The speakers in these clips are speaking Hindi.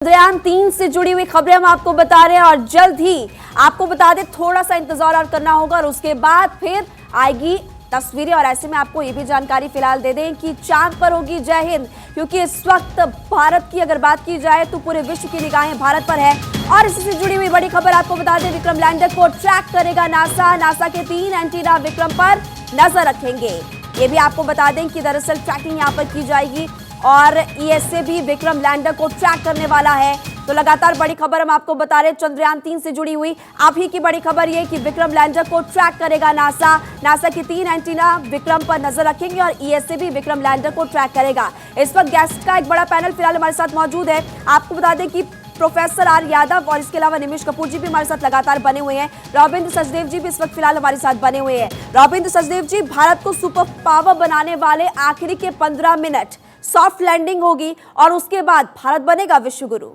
चंद्रयान-3 से जुड़ी हुई खबरें हम आपको बता रहे हैं और जल्द ही आपको बता दें, थोड़ा सा इंतजार और करना होगा और उसके बाद फिर आएगी तस्वीरें। और ऐसे में आपको ये भी जानकारी फिलहाल दे दें कि चांद पर होगी जय हिंद, क्योंकि इस वक्त भारत की अगर बात की जाए तो पूरे विश्व की निगाहें भारत पर है। और इसी से जुड़ी हुई बड़ी खबर आपको बता दें, विक्रम लैंडर को ट्रैक करेगा नासा के 3 एंटीना विक्रम पर नजर रखेंगे। ये भी आपको बता दें कि दरअसल ट्रैकिंग यहाँ पर की जाएगी और ईएसए भी विक्रम लैंडर को ट्रैक करने वाला है। तो लगातार बड़ी खबर हम आपको बता रहे हैं चंद्रयान-3 से जुड़ी हुई। आप ही की बड़ी खबर ये कि विक्रम लैंडर को ट्रैक करेगा नासा की 3 एंटीना विक्रम पर नजर रखेंगे और ईएसए भी विक्रम लैंडर को ट्रैक करेगा। इस वक्त गेस्ट का एक बड़ा पैनल फिलहाल हमारे साथ मौजूद है। आपको बता दें कि प्रोफेसर आर यादव और इसके अलावा निमिष कपूर जी भी हमारे साथ लगातार बने हुए हैं। रविंद्र सचदेव जी भी इस वक्त फिलहाल हमारे साथ बने हुए हैं। रविंद्र सचदेव जी, भारत को सुपर पावर बनाने वाले आखिरी के 15 मिनट सॉफ्ट लैंडिंग होगी और उसके बाद भारत बनेगा विश्व गुरु।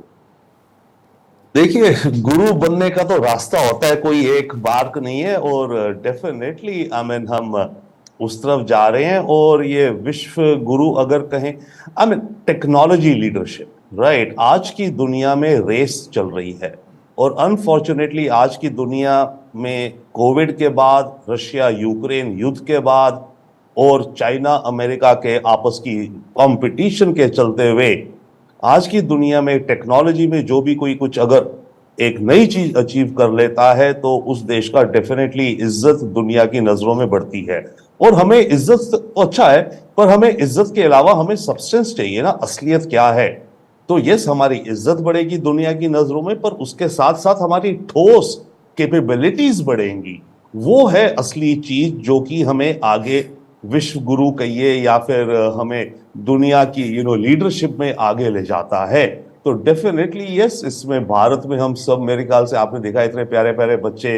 देखिए, गुरु बनने का तो रास्ता होता है, कोई एक मार्ग नहीं है और डेफिनेटली हम उस तरफ जा रहे हैं। और ये विश्व गुरु अगर कहें टेक्नोलॉजी लीडरशिप, राइट, आज की दुनिया में रेस चल रही है और अनफॉर्चुनेटली आज की दुनिया में कोविड के बाद, रशिया यूक्रेन युद्ध के बाद और चाइना अमेरिका के आपस की कंपटीशन के चलते हुए आज की दुनिया में टेक्नोलॉजी में जो भी कोई कुछ अगर एक नई चीज अचीव कर लेता है तो उस देश का डेफिनेटली इज्जत दुनिया की नजरों में बढ़ती है। और हमें इज्जत तो अच्छा है, पर हमें इज्जत के अलावा हमें सब्सटेंस चाहिए ना, असलियत क्या है। तो यस, हमारी इज्जत बढ़ेगी दुनिया की नजरों में, पर उसके साथ साथ हमारी ठोस कैपेबिलिटीज बढ़ेंगी। वो है असली चीज जो कि हमें आगे विश्व गुरु कहिए या फिर हमें दुनिया की लीडरशिप में आगे ले जाता है। तो डेफिनेटली यस, इसमें भारत में हम सब, मेरे ख्याल से आपने देखा इतने प्यारे प्यारे बच्चे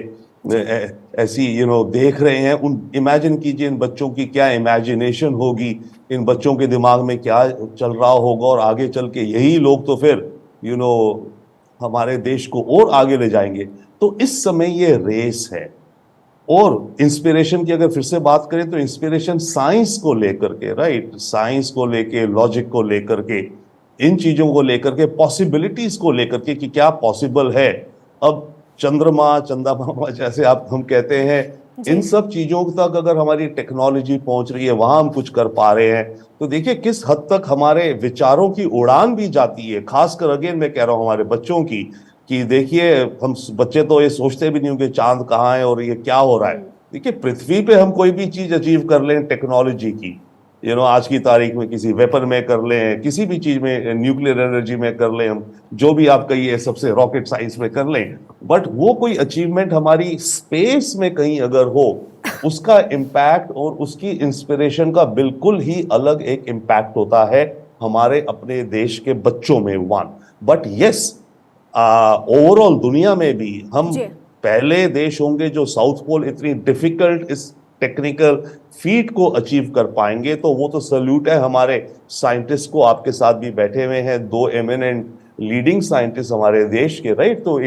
ऐसी देख रहे हैं। इमेजिन कीजिए इन बच्चों की क्या इमेजिनेशन होगी, इन बच्चों के दिमाग में क्या चल रहा होगा और आगे चल के यही लोग तो फिर हमारे देश को और आगे ले जाएंगे। तो इस समय ये रेस है। और इंस्पिरेशन की अगर फिर से बात करें तो इंस्पिरेशन साइंस को लेकर के, राइट, साइंस को लेके, लॉजिक को लेकर के, इन चीजों को लेकर के, पॉसिबिलिटीज को लेकर के कि क्या पॉसिबल है। अब चंदा जैसे हम कहते हैं, इन सब चीजों तक अगर हमारी टेक्नोलॉजी पहुंच रही है, वहां हम कुछ कर पा रहे हैं, तो देखिए किस हद तक हमारे विचारों की उड़ान भी जाती है। खासकर अगेन मैं कह रहा हूं हमारे बच्चों की, कि देखिए हम बच्चे तो ये सोचते भी नहीं होंगे चांद कहाँ है और ये क्या हो रहा है। देखिए, पृथ्वी पे हम कोई भी चीज अचीव कर लें टेक्नोलॉजी की, आज की तारीख में किसी वेपन में कर लें, किसी भी चीज में, न्यूक्लियर एनर्जी में कर लें, हम जो भी आप कहिए, सबसे रॉकेट साइंस में कर लें, बट वो कोई अचीवमेंट हमारी स्पेस में कहीं अगर हो, उसका इम्पैक्ट और उसकी इंस्पिरेशन का बिल्कुल ही अलग एक इम्पैक्ट होता है हमारे अपने देश के बच्चों में। बट यस, ओवरऑल दुनिया में भी हम पहले देश होंगे जो साउथ पोल इतनी डिफिकल्ट इस टेक्निकल फीट को अचीव कर पाएंगे। तो वो तो सल्यूट है हमारे साइंटिस्ट को। आपके साथ भी बैठे हुए हैं 2 एमिनेंट लीडिंग साइंटिस्ट हमारे देश के, राइट। तो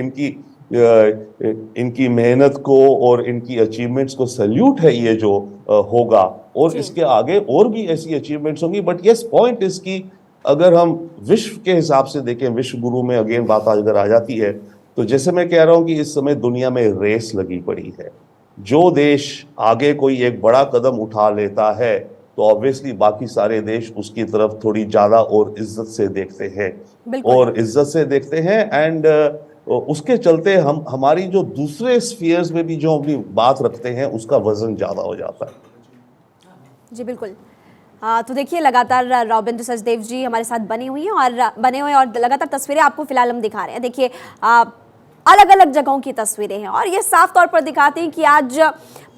इनकी मेहनत को और इनकी अचीवमेंट्स को सल्यूट है ये जो होगा। और इसके आगे और भी ऐसी अचीवमेंट्स होंगी। बट यस, पॉइंट इसकी अगर हम विश्व के हिसाब से देखें, विश्व गुरु में अगेन बात अगर आ जाती है, तो जैसे मैं कह रहा हूं कि इस समय दुनिया में रेस लगी पड़ी है। जो देश आगे कोई एक बड़ा कदम उठा लेता है तो ऑब्वियसली बाकी सारे देश उसकी तरफ थोड़ी ज्यादा और इज्जत से देखते हैं एंड उसके चलते हमारी जो दूसरे स्फीयर्स में भी जो अपनी बात रखते हैं उसका वजन ज्यादा हो जाता है। जी बिल्कुल। तो देखिए, लगातार रविंद्र सचदेव जी हमारे साथ बने हुए हैं और लगातार तस्वीरें आपको फिलहाल हम दिखा रहे हैं। देखिए, अलग अलग जगहों की तस्वीरें हैं और ये साफ तौर पर दिखाती हैं कि आज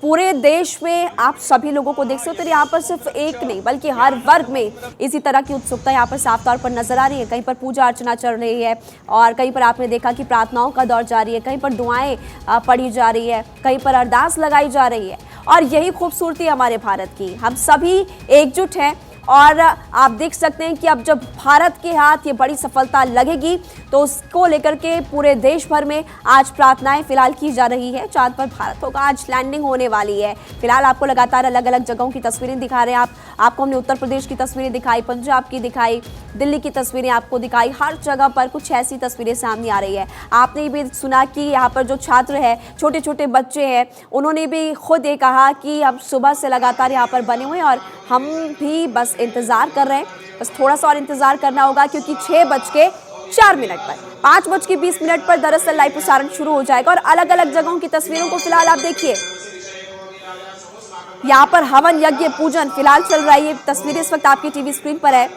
पूरे देश में आप सभी लोगों को देख सकते हो, यहाँ पर सिर्फ एक नहीं बल्कि हर वर्ग में इसी तरह की उत्सुकता यहाँ पर साफ तौर पर नजर आ रही है। कहीं पर पूजा अर्चना चल रही है और कहीं पर आपने देखा कि प्रार्थनाओं का दौर जारी है, कहीं पर दुआएं पढ़ी जा रही है, कहीं पर अरदास लगाई जा रही है। और यही खूबसूरती हमारे भारत की, हम सभी एकजुट हैं और आप देख सकते हैं कि अब जब भारत के हाथ ये बड़ी सफलता लगेगी तो उसको लेकर के पूरे देश भर में आज प्रार्थनाएं फिलहाल की जा रही है। चांद पर भारत होगा, आज लैंडिंग होने वाली है। फिलहाल आपको लगातार अलग अलग जगहों की तस्वीरें दिखा रहे हैं। आपको हमने उत्तर प्रदेश की तस्वीरें दिखाई, पंजाब की दिखाई, दिल्ली की तस्वीरें आपको दिखाई। हर जगह पर कुछ ऐसी तस्वीरें सामने आ रही है। आपने भी सुना कि यहाँ पर जो छात्र है, छोटे छोटे बच्चे हैं, उन्होंने भी खुद ये कहा कि हम सुबह से लगातार यहाँ पर बने हुए हैं और हम भी बस इंतजार कर रहे हैं। बस थोड़ा सा और इंतजार करना होगा क्योंकि 6:04 पर 5:20 पर दरअसल लाइव प्रसारण शुरू हो जाएगा। और अलग अलग जगहों की तस्वीरों को फिलहाल आप देखिए, यहाँ पर हवन यज्ञ पूजन फिलहाल चल रहा है। ये तस्वीरें इस वक्त आपकी टीवी स्क्रीन पर है।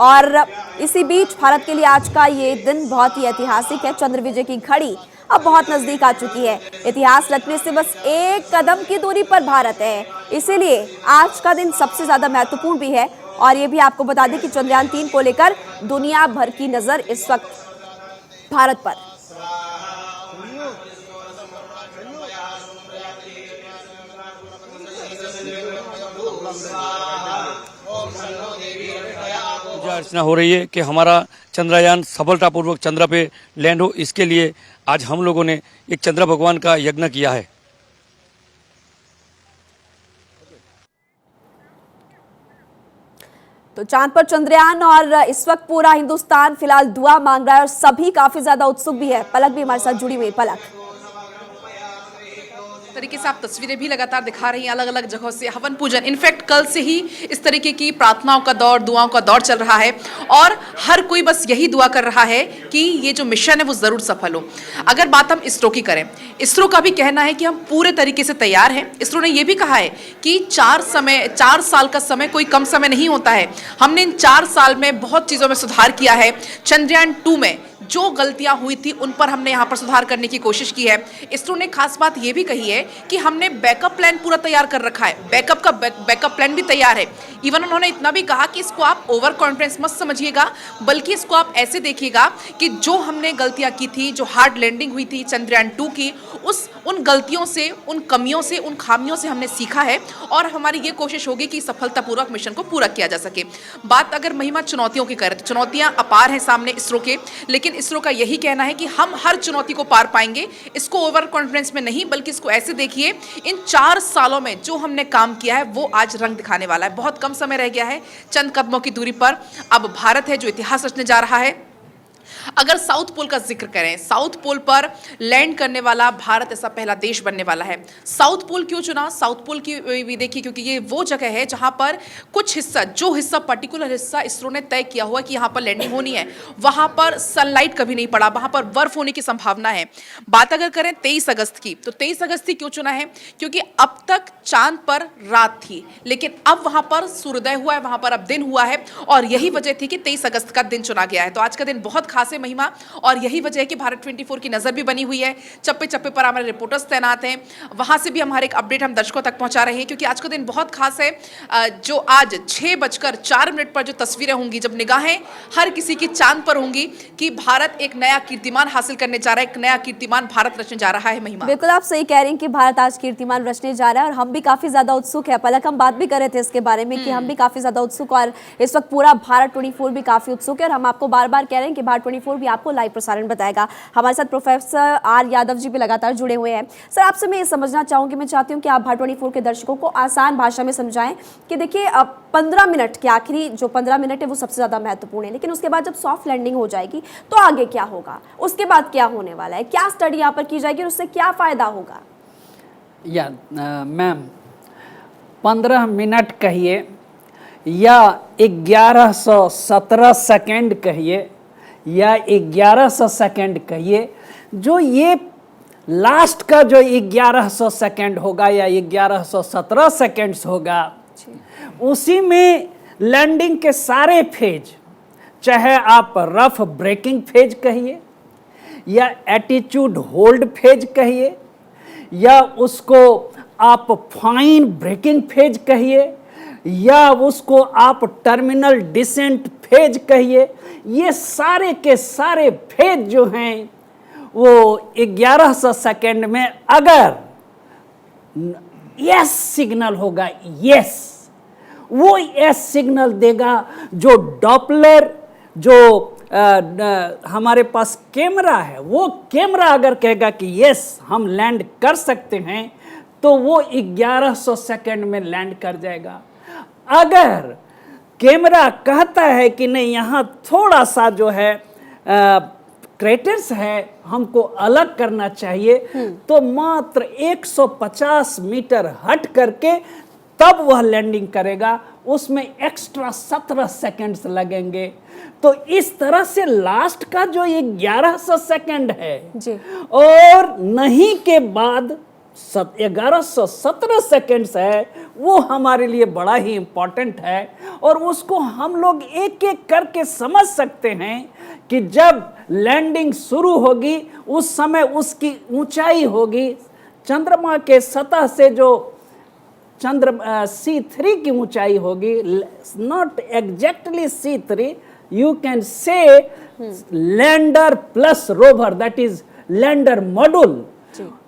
और इसी बीच भारत के लिए आज का ये दिन बहुत ही ऐतिहासिक है। चंद्र विजय की घड़ी अब बहुत नजदीक आ चुकी है। इतिहास रचने से बस एक कदम की दूरी पर भारत है, इसीलिए आज का दिन सबसे ज्यादा महत्वपूर्ण भी है। और ये भी आपको बता दें कि चंद्रयान 3 को लेकर दुनिया भर की नजर इस वक्त भारत पर। पूजा अर्चना हो रही है कि हमारा चंद्रयान सफलतापूर्वक चंद्र पे लैंड हो। इसके लिए आज हम लोगों ने एक चंद्र भगवान का यज्ञ किया है। तो चांद पर चंद्रयान और इस वक्त पूरा हिंदुस्तान फिलहाल दुआ मांग रहा है और सभी काफी ज्यादा उत्सुक भी है। पलक भी हमारे साथ जुड़ी हुई। पलक, तरीके से आप तस्वीरें भी लगातार दिखा रही हैं अलग अलग जगहों से हवन पूजन। इनफैक्ट कल से ही इस तरीके की प्रार्थनाओं का दौर, दुआओं का दौर चल रहा है और हर कोई बस यही दुआ कर रहा है कि ये जो मिशन है वो जरूर सफल हो। अगर बात हम इसरो की करें, इसरो का भी कहना है कि हम पूरे तरीके से तैयार हैं। इसरो ने यह भी कहा है कि 4 साल का समय कोई कम समय नहीं होता है। हमने इन 4 साल में बहुत चीजों में सुधार किया है। चंद्रयान 2 में जो गलतियां हुई थी उन पर हमने यहां पर सुधार करने की कोशिश की है। इसरो ने खास बात यह भी कही है कि हमने बैकअप प्लान पूरा तैयार कर रखा है। बैकअप प्लान भी तैयार है। इवन उन्होंने इतना भी कहा कि इसको आप ओवर कॉन्फिडेंस मत समझिएगा, बल्कि इसको आप ऐसे देखिएगा कि जो हमने गलतियां की थी, जो हार्ड लैंडिंग हुई थी चंद्रयान 2 की, उन गलतियों से, उन कमियों से, उन खामियों से हमने सीखा है और हमारी ये कोशिश होगी कि सफलतापूर्वक मिशन को पूरा किया जा सके। बात अगर महिमा चुनौतियों की करें तो चुनौतियां अपार हैं सामने इसरो के, लेकिन इसरो का यही कहना है कि हम हर चुनौती को पार पाएंगे। इसको ओवर कॉन्फिडेंस में नहीं, बल्कि इसको ऐसे देखिए, इन 4 सालों में जो हमने काम किया है वो आज रंग दिखाने वाला है। बहुत कम समय रह गया है, चंद कदमों की दूरी पर अब भारत है जो इतिहास रचने जा रहा है। अगर साउथ पोल का जिक्र करें, साउथ पोल पर लैंड करने वाला भारत ऐसा पहला देश बनने वाला है। साउथ पोल क्यों चुना? साउथ पोल की भी देखिए, क्योंकि ये वो जगह है जहां पर कुछ हिस्सा, जो हिस्सा, पर्टिकुलर हिस्सा इसरो ने तय किया हुआ कि यहां पर लैंडिंग होनी है, वहां पर सनलाइट कभी नहीं पड़ा, वहां पर बर्फ होने की संभावना है। बात अगर करें 23 अगस्त की, तो 23 अगस्त ही क्यों चुना है? क्योंकि अब तक चांद पर रात थी, लेकिन अब वहां पर सूर्योदय हुआ है, वहां पर अब दिन हुआ है और यही वजह थी कि 23 अगस्त का दिन चुना गया है। तो आज का दिन बहुत खास है महिमा, और यही वजह है कि भारत 24 की नजर भी बनी हुई है। चप्पे चप्पे पर हमारे रिपोर्टर्स तैनात हैं, वहां से भी हमारे एक अपडेट हम दर्शकों तक पहुंचा रहे हैं, क्योंकि आज का दिन बहुत खास है। जो आज 6:04 पर जो तस्वीरें होंगी, जब निगाहें हर किसी की चांद पर होंगी कि भारत एक नया कीर्तिमान हासिल करने जा रहा है, एक नया कीर्तिमान भारत रचने जा रहा है। महिमा, बिल्कुल आप सही कह रही हैं कि भारत आज कीर्तिमान रचने जा रहा है और हम भी काफी ज्यादा उत्सुक है। पलक, हम बात भी कर रहे थे इसके बारे में कि हम भी काफी ज्यादा उत्सुक, और इस वक्त पूरा भारत 24 भी काफी उत्सुक है और हम आपको बार बार कह रहे हैं कि भारत 24 भी आपको लाइव प्रसारण बताएगा। हमारे साथ प्रोफेसर आर यादव जी भी लगातार जुड़े हुए हैं। सर, आपसे मैं ये समझना चाहूंगी, मैं चाहती हूं कि आप भारत 24 के दर्शकों को आसान भाषा में समझाएं कि देखिए, अब 15 मिनट के आखिरी जो 15 मिनट है वो सबसे ज्यादा महत्वपूर्ण है, लेकिन उसके बाद जब सॉफ्ट लैंडिंग हो जाएगी तो आगे क्या होगा, उसके बाद क्या होने वाला है, क्या स्टडी यहाँ पर की जाएगी और उससे क्या फायदा होगा? या मैम, 15 मिनट कहिए या 1117 सेकेंड कहिए या 1100 सेकेंड कहिए, जो ये लास्ट का जो 1100 सेकेंड होगा या 1117 सेकेंड्स होगा, उसी में लैंडिंग के सारे फेज, चाहे आप रफ ब्रेकिंग फेज कहिए या एटीट्यूड होल्ड फेज कहिए या उसको आप फाइन ब्रेकिंग फेज कहिए या उसको आप टर्मिनल डिसेंट फेज कहिए, ये सारे के सारे फेज जो हैं वो 1100 सेकेंड में अगर यस सिग्नल होगा, यस, वो एस सिग्नल देगा। जो डॉपलर जो हमारे पास कैमरा है, वो कैमरा अगर कहेगा कि यस हम लैंड कर सकते हैं, तो वो 1100 सेकंड में लैंड कर जाएगा। अगर कैमरा कहता है कि नहीं, यहाँ थोड़ा सा जो है क्रेटर्स है, हमको अलग करना चाहिए, तो मात्र 150 मीटर हट करके तब वह लैंडिंग करेगा। उसमें एक्स्ट्रा 17 सेकंड्स लगेंगे। तो इस तरह से लास्ट का जो 1100 सेकंड है जी, और नहीं के बाद 1117 सेकंड्स है, वो हमारे लिए बड़ा ही इंपॉर्टेंट है। और उसको हम लोग एक एक करके समझ सकते हैं कि जब लैंडिंग शुरू होगी उस समय उसकी ऊंचाई होगी चंद्रमा के सतह से जो C3 की ऊंचाई होगी, not exactly C3, you can say lander plus rover, that is lander module,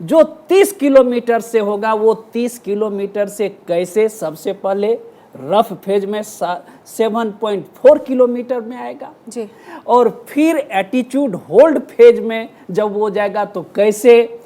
जो 30 किलोमीटर से होगा। वो 30 किलोमीटर से कैसे, सबसे पहले रफ फेज में 7.4 किलोमीटर में आएगा जी, और फिर एटीट्यूड होल्ड फेज में जब वो जाएगा तो कैसे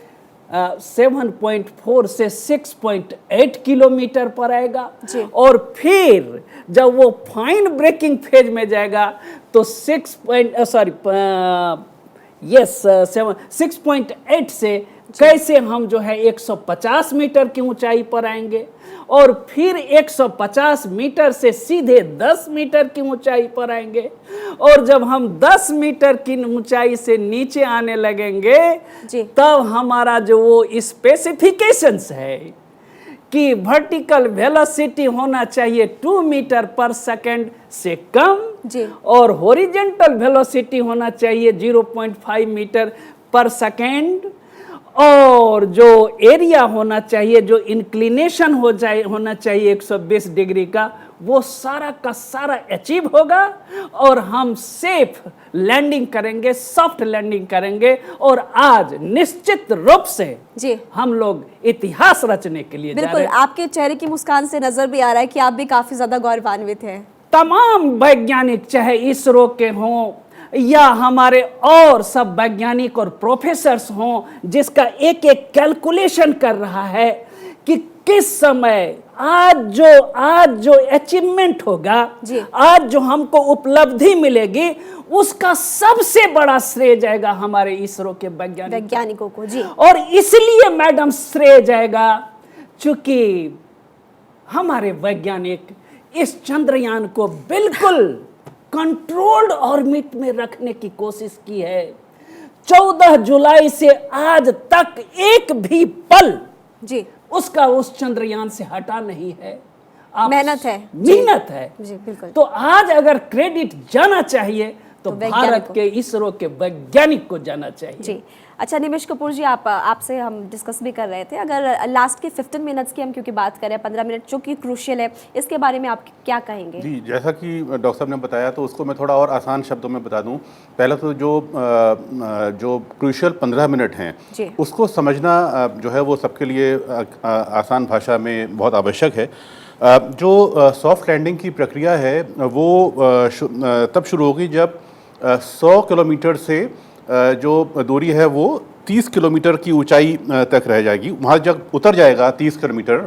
7.4 से 6.8 किलोमीटर पर आएगा जी। और फिर जब वो फाइन ब्रेकिंग फेज में जाएगा तो 6.8 से कैसे हम जो है 150 मीटर की ऊंचाई पर आएंगे और फिर 150 मीटर से सीधे 10 मीटर की ऊंचाई पर आएंगे। और जब हम 10 मीटर की ऊंचाई से नीचे आने लगेंगे जी, तब हमारा जो वो स्पेसिफिकेशंस है कि वर्टिकल वेलोसिटी होना चाहिए 2 मीटर पर सेकंड से कम जी, और हॉरिजॉन्टल वेलोसिटी होना चाहिए 0.5 मीटर पर सेकंड और जो एरिया होना चाहिए, जो इंक्लिनेशन होना चाहिए 120 डिग्री का, वो सारा का सारा अचीव होगा और हम सेफ लैंडिंग करेंगे, सॉफ्ट लैंडिंग करेंगे और आज निश्चित रूप से जी, हम लोग इतिहास रचने के लिए जा बिल्कुल। रहे हैं। आपके चेहरे की मुस्कान से नजर भी आ रहा है कि आप भी काफी ज्यादा गौरवान्वित हैं। तमाम वैज्ञानिक, चाहे इसरो के हों या हमारे और सब वैज्ञानिक और प्रोफेसर्स हों, जिसका एक एक कैलकुलेशन कर रहा है कि किस समय आज जो अचीवमेंट होगा जी, आज जो हमको उपलब्धि मिलेगी, उसका सबसे बड़ा श्रेय जाएगा हमारे इसरो के वैज्ञानिकों को जी। और इसलिए मैडम श्रेय जाएगा चूंकि हमारे वैज्ञानिक इस चंद्रयान को बिल्कुल कंट्रोल्ड ऑर्बिट में रखने की कोशिश की है। 14 जुलाई से आज तक एक भी पल जी, उसका उस चंद्रयान से हटा नहीं है। मेहनत है, मेहनत है जी, बिल्कुल। तो आज अगर क्रेडिट जाना चाहिए तो वैज्ञानिक भारत को। के इसरो के वैज्ञानिक को जाना चाहिए। जी, अच्छा निमिष कपूर जी, आपसे हम डिस्कस भी कर रहे थे, अगर लास्ट के 15 मिनट्स की हम क्योंकि बात करें, 15 मिनट जो कि क्रूशियल है, इसके बारे में आप क्या कहेंगे? जी, जैसा कि डॉक्टर साहब ने बताया तो उसको मैं थोड़ा और आसान शब्दों में बता दूं। पहला तो जो क्रूशियल 15 मिनट हैं जी, उसको समझना जो है वो सबके लिए आसान भाषा में बहुत आवश्यक है। जो सॉफ्ट लैंडिंग की प्रक्रिया है वो तब शुरू होगी जब 100 किलोमीटर से जो दूरी है वो 30 किलोमीटर की ऊंचाई तक रह जाएगी। वहाँ जब उतर जाएगा 30 किलोमीटर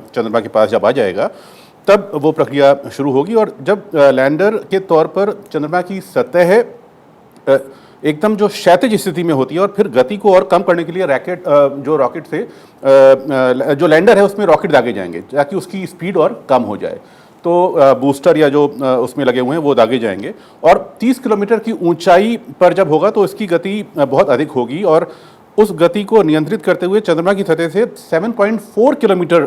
चंद्रमा के पास जब आ जाएगा तब वो प्रक्रिया शुरू होगी। और जब लैंडर के तौर पर चंद्रमा की सतह एकदम जो क्षैतिज स्थिति में होती है और फिर गति को और कम करने के लिए रॉकेट से जो लैंडर है उसमें रॉकेट दागे जाएंगे ताकि उसकी स्पीड और कम हो जाए। तो बूस्टर या जो उसमें लगे हुए हैं वो दागे जाएंगे और 30 किलोमीटर की ऊंचाई पर जब होगा तो इसकी गति बहुत अधिक होगी और उस गति को नियंत्रित करते हुए चंद्रमा की सतह से 7.4 किलोमीटर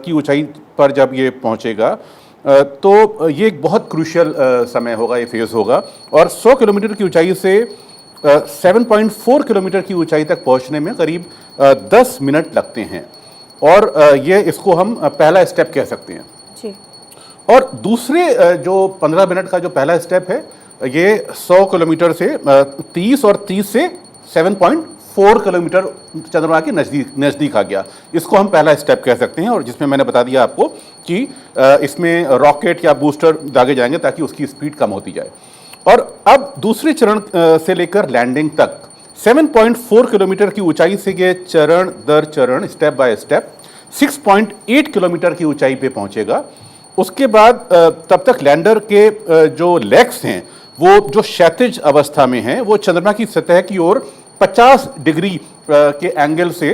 की ऊंचाई पर जब ये पहुंचेगा तो ये एक बहुत क्रूशियल समय होगा, ये फेज होगा। और 100 किलोमीटर की ऊंचाई से 7.4 किलोमीटर की ऊंचाई तक पहुंचने में करीब 10 मिनट लगते हैं और ये इसको हम पहला स्टेप कह सकते हैं जी। और दूसरे जो 15 मिनट का जो पहला स्टेप है ये 100 किलोमीटर से 30 और 30 से 4 किलोमीटर चंद्रमा के नज़दीक आ गया। इसको हम पहला स्टेप कह सकते हैं, और जिसमें मैंने बता दिया आपको कि इसमें रॉकेट या बूस्टर दागे जाएंगे ताकि उसकी स्पीड कम होती जाए। और अब दूसरे चरण से लेकर लैंडिंग तक 7.4 किलोमीटर की ऊंचाई से ये चरण दर चरण स्टेप बाय स्टेप 6.8 किलोमीटर की ऊंचाई पे पहुंचेगा। उसके बाद तब तक लैंडर के जो लेग्स हैं वो जो क्षैतिज अवस्था में हैं वो चंद्रमा की सतह की ओर 50 डिग्री के एंगल से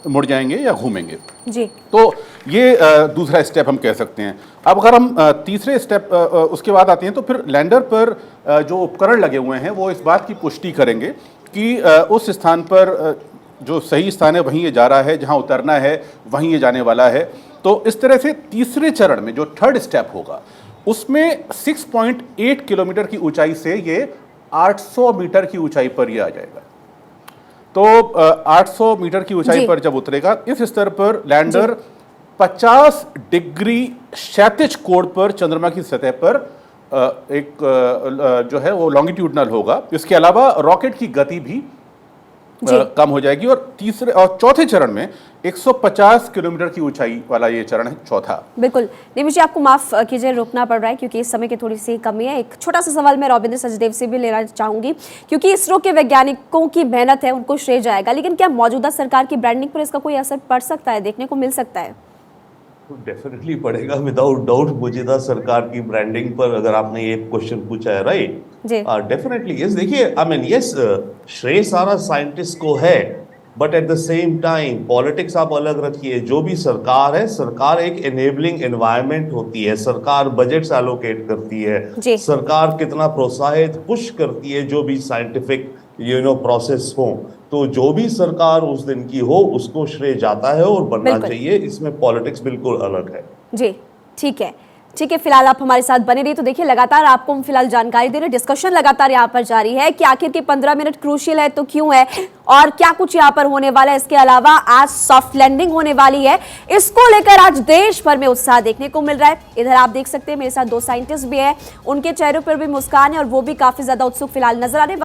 मुड़ जाएंगे या घूमेंगे जी। तो ये दूसरा स्टेप हम कह सकते हैं। अब अगर हम तीसरे स्टेप उसके बाद आते हैं तो फिर लैंडर पर जो उपकरण लगे हुए हैं वो इस बात की पुष्टि करेंगे कि उस स्थान पर जो सही स्थान है वहीं ये जा रहा है, जहां उतरना है वहीं ये जाने वाला है। तो इस तरह से तीसरे चरण में जो थर्ड स्टेप होगा उसमें 6.8 किलोमीटर की ऊंचाई से ये 800 मीटर की ऊंचाई पर ये आ जाएगा। तो 800 मीटर की ऊंचाई पर जब उतरेगा इस स्तर पर लैंडर 50 डिग्री क्षैतिज कोण पर चंद्रमा की सतह पर एक जो है वो लॉन्गिट्यूडनल होगा। इसके अलावा रॉकेट की गति भी कम हो जाएगी। और तीसरे और चौथे चरण में 150 किलोमीटर की ऊंचाई वाला ये चरण है चौथा। बिल्कुल निमिष जी, आपको माफ कीजिए रोकना पड़ रहा है क्योंकि इस समय की थोड़ी सी कमी है। एक छोटा सा सवाल मैं रॉबिंद्र सचदेव से भी लेना चाहूंगी क्योंकि इसरो के वैज्ञानिकों की मेहनत है, उनको श्रेय जाएगा, लेकिन क्या मौजूदा सरकार की ब्रांडिंग पर इसका कोई असर पड़ सकता है, देखने को मिल सकता है? डेफिनेटली पड़ेगा, विदाउट डाउट। मौजूदा सरकार की ब्रांडिंग पर अगर आपने ये क्वेश्चन पूछा है, राइट, डेफिनेटली यस। देखिए, आई मीन यस, श्रेय सारा साइंटिस्ट को है, but at the same time politics आप अलग रखिए। जो भी सरकार है, सरकार एक एनेबलिंग एनवायरनमेंट होती है, सरकार बजट्स एलोकेट करती है, सरकार कितना प्रोत्साहित पुश करती है जो भी साइंटिफिक प्रोसेस हो। तो जो भी सरकार उस दिन की हो उसको श्रेय जाता है और बनना चाहिए। इसमें पॉलिटिक्स बिल्कुल अलग है जी। ठीक है, ठीक है, फिलहाल आप हमारे साथ बने रहिए। तो देखिए, लगातार आपको हम फिलहाल जानकारी दे रहे हैं, डिस्कशन लगातार यहाँ पर जारी है कि आखिर के 15 मिनट क्रूशियल है तो क्यों है और क्या कुछ यहाँ पर होने वाला है। इसके अलावा आज सॉफ्ट लैंडिंग होने वाली है, इसको लेकर आज देश भर में उत्साह देखने को मिल रहा है। इधर आप देख सकते हैं मेरे साथ दो साइंटिस्ट भी है, उनके चेहरों पर भी मुस्कान है और वो भी काफी ज्यादा उत्सुक फिलहाल नजर आ रहे हैं।